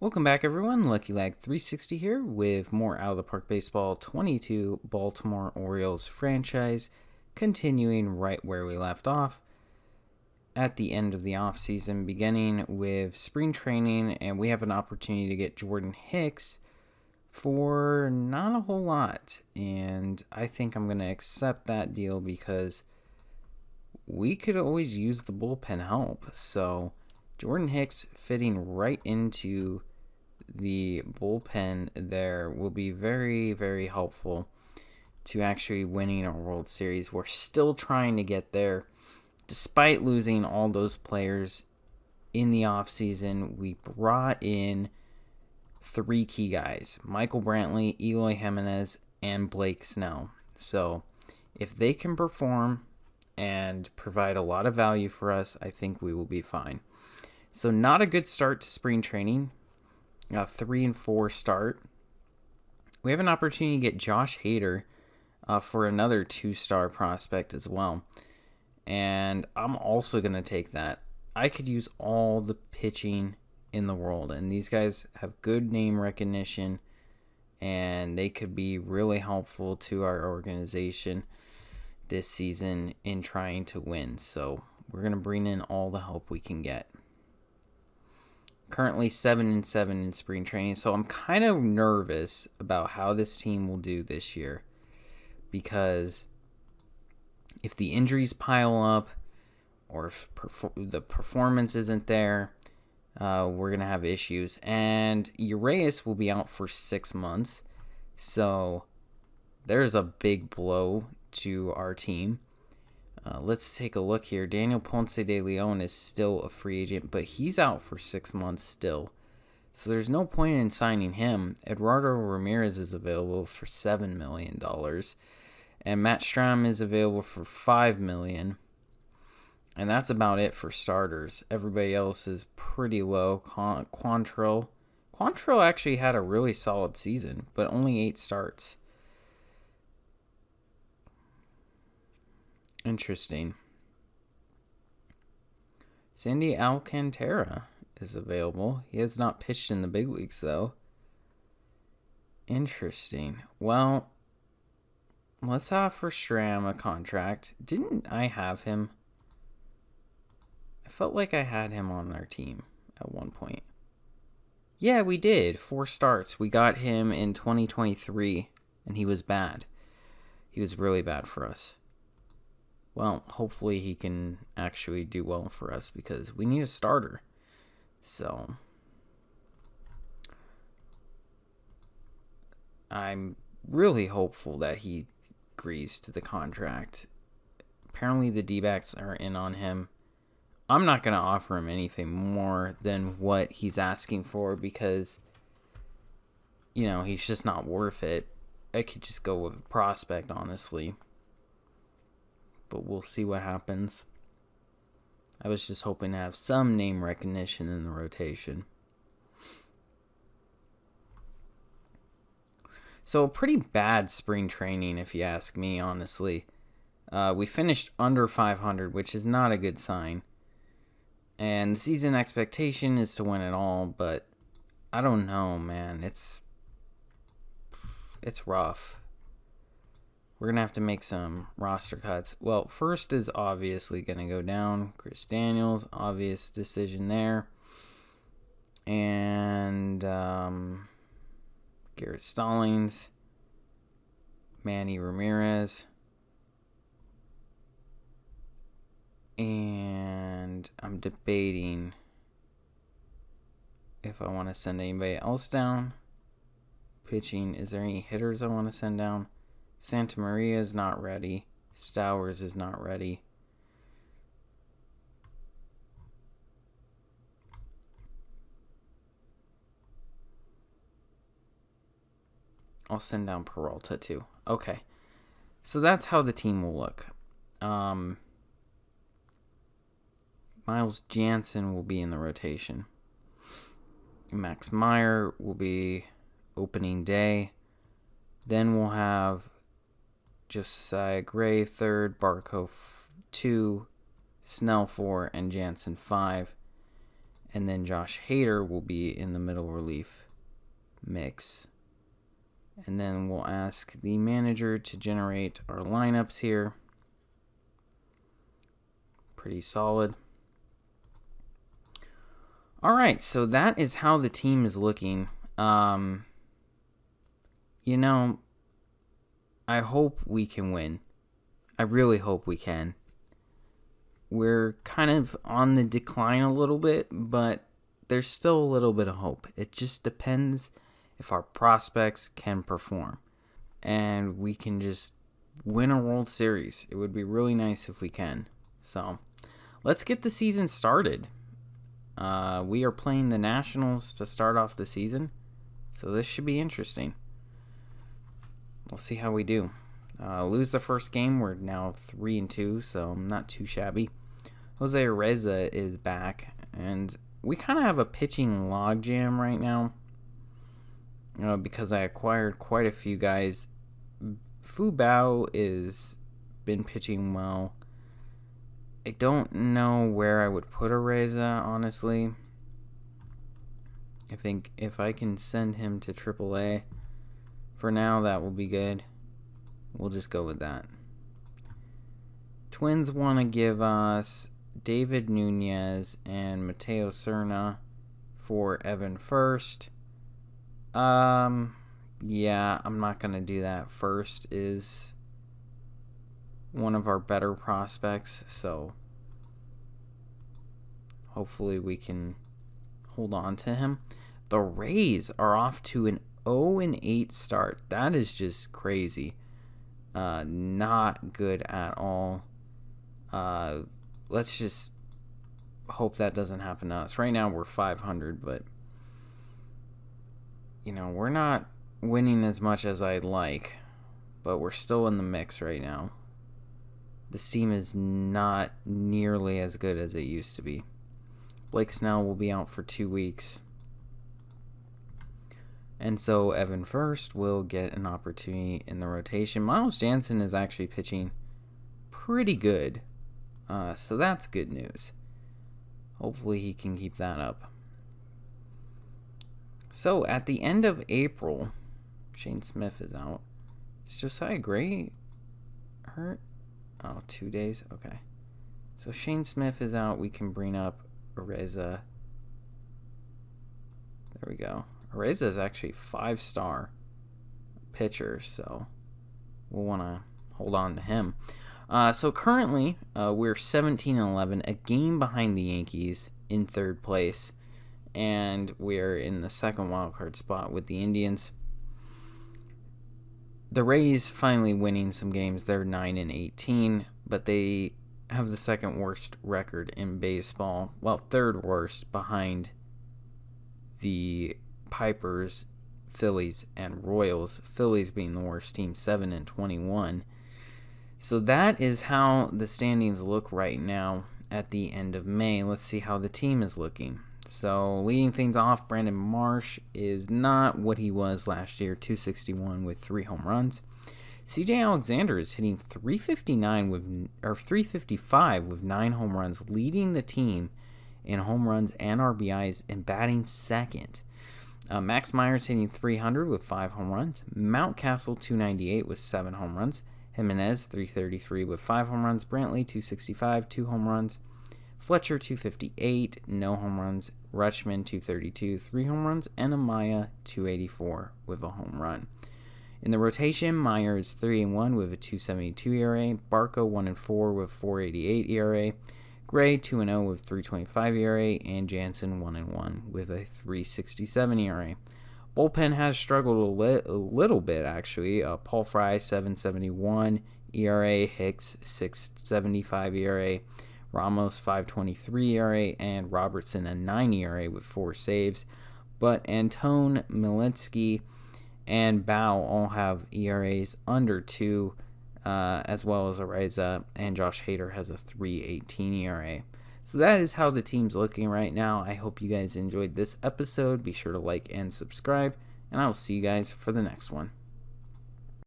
Welcome back, everyone. Lucky Lag 360 here with more Out of the Park Baseball 22 Baltimore Orioles franchise, continuing right where we left off at the end of the offseason, beginning with spring training, and we have an opportunity to get Jordan Hicks for not a whole lot. And I think I'm going to accept that deal because we could always use the bullpen help. So Jordan Hicks fitting right into the bullpen there will be very, very helpful to actually winning a World Series. We're still trying to get there. Despite losing all those players in the offseason, we brought in three key guys: Michael Brantley, Eloy Jimenez, and Blake Snell. So if they can perform and provide a lot of value for us, I think we will be fine. So not a good start to spring training. A 3-4 start. We have an opportunity to get Josh Hader for another 2-star prospect as well. And I'm also going to take that. I could use all the pitching in the world. And these guys have good name recognition. And they could be really helpful to our organization this season in trying to win. So we're going to bring in all the help we can get. Currently 7-7 in spring training, so I'm kind of nervous about how this team will do this year, because if the injuries pile up or if the performance isn't there, we're going to have issues. And Urias will be out for 6 months, so there's a big blow to our team. Let's take a look here. Daniel Ponce de Leon is still a free agent, but he's out for 6 months still. So there's no point in signing him. Eduardo Ramirez is available for $7 million. And Matt Strahm is available for $5 million. And that's about it for starters. Everybody else is pretty low. Quantrill actually had a really solid season, but only 8 starts. Interesting. Sandy Alcantara is available. He has not pitched in the big leagues, though. Interesting. Well, let's offer Strahm a contract. Didn't I have him? I felt like I had him on our team at one point. Yeah, we did. 4 starts. We got him in 2023, and he was bad. He was really bad for us. Well, hopefully he can actually do well for us because we need a starter. So I'm really hopeful that he agrees to the contract. Apparently the D-backs are in on him. I'm not going to offer him anything more than what he's asking for because, he's just not worth it. I could just go with a prospect, honestly. But we'll see what happens. I was just hoping to have some name recognition in the rotation. So a pretty bad spring training, if you ask me, honestly. We finished under 500, which is not a good sign. And the season expectation is to win it all, but I don't know, man. It's rough. We're going to have to make some roster cuts. Well, first is obviously going to go down. Chris Daniels, obvious decision there. And Garrett Stallings. Manny Ramirez. And I'm debating if I want to send anybody else down. Pitching, is there any hitters I want to send down? Santa Maria is not ready. Stowers is not ready. I'll send down Peralta too. Okay. So that's how the team will look. Miles Jansen will be in the rotation. Max Meyer will be opening day. Then we'll have Josiah Gray 3rd, Barco 2, Snell 4, and Jansen 5. And then Josh Hader will be in the middle relief mix. And then we'll ask the manager to generate our lineups here. Pretty solid. All right, so that is how the team is looking. I hope we can win. I really hope we can. We're kind of on the decline a little bit, but there's still a little bit of hope. It just depends if our prospects can perform and we can just win a World Series. It would be really nice if we can. So let's get the season started. We are playing the Nationals to start off the season, so this should be interesting. We'll see how we do. Lose the first game, we're now 3-2, so not too shabby. Jose Ureza is back, and we kind of have a pitching logjam right now because I acquired quite a few guys. Fubao is been pitching well. I don't know where I would put Ureza, honestly. I think if I can send him to AAA for now, that will be good. We'll just go with that. Twins want to give us David Nunez and Mateo Cerna for Evan First. Yeah, I'm not going to do that. First is one of our better prospects, so hopefully we can hold on to him. The Rays are off to an 0-8 start. That is just crazy. Not good at all. Let's just hope that doesn't happen to us. Right now we're 500, but we're not winning as much as I'd like, but we're still in the mix right now. This team is not nearly as good as it used to be. Blake Snell will be out for 2 weeks. And so Evan First will get an opportunity in the rotation. Miles Jansen is actually pitching pretty good. So that's good news. Hopefully he can keep that up. So at the end of April, Shane Smith is out. Is Josiah Gray hurt? Oh, 2 days? Okay. So Shane Smith is out. We can bring up Ureza. There we go. Ureza is actually 5-star pitcher, so we'll want to hold on to him. So currently, we're 17-11, a game behind the Yankees in third place, and we're in the second wildcard spot with the Indians. The Rays finally winning some games. They're 9-18, but they have the second worst record in baseball. Well, third worst behind the Pipers, Phillies, and Royals. Phillies being the worst team, 7-21. So that is how the standings look right now at the end of May. Let's see how the team is looking. So leading things off, Brandon Marsh is not what he was last year, 261 with 3 home runs. CJ Alexander is hitting 355 with 9 home runs, leading the team in home runs and RBIs and batting second. Max Myers hitting 300 with 5 home runs. Mountcastle 298 with 7 home runs. Jimenez 333 with 5 home runs. Brantley 265, 2 home runs. Fletcher 258, no home runs. Rutschman 232, 3 home runs. And Amaya 284 with a home run. In the rotation, Myers 3-1 with a 2.72 ERA. Barco 1-4 with 4.88 ERA. Gray 2-0 with 3.25 ERA, and Jansen 1-1 with a 3.67 ERA. Bullpen has struggled a little bit, actually. Paul Fry 7.71 ERA, Hicks 6.75 ERA, Ramos 5.23 ERA, and Robertson a 9 ERA with 4 saves. But Antone, Malinsky, and Bow all have ERAs under 2. As well as Ureza, and Josh Hader has a 3.18 ERA. So that is how the team's looking right now. I hope you guys enjoyed this episode. Be sure to like and subscribe, and I will see you guys for the next one.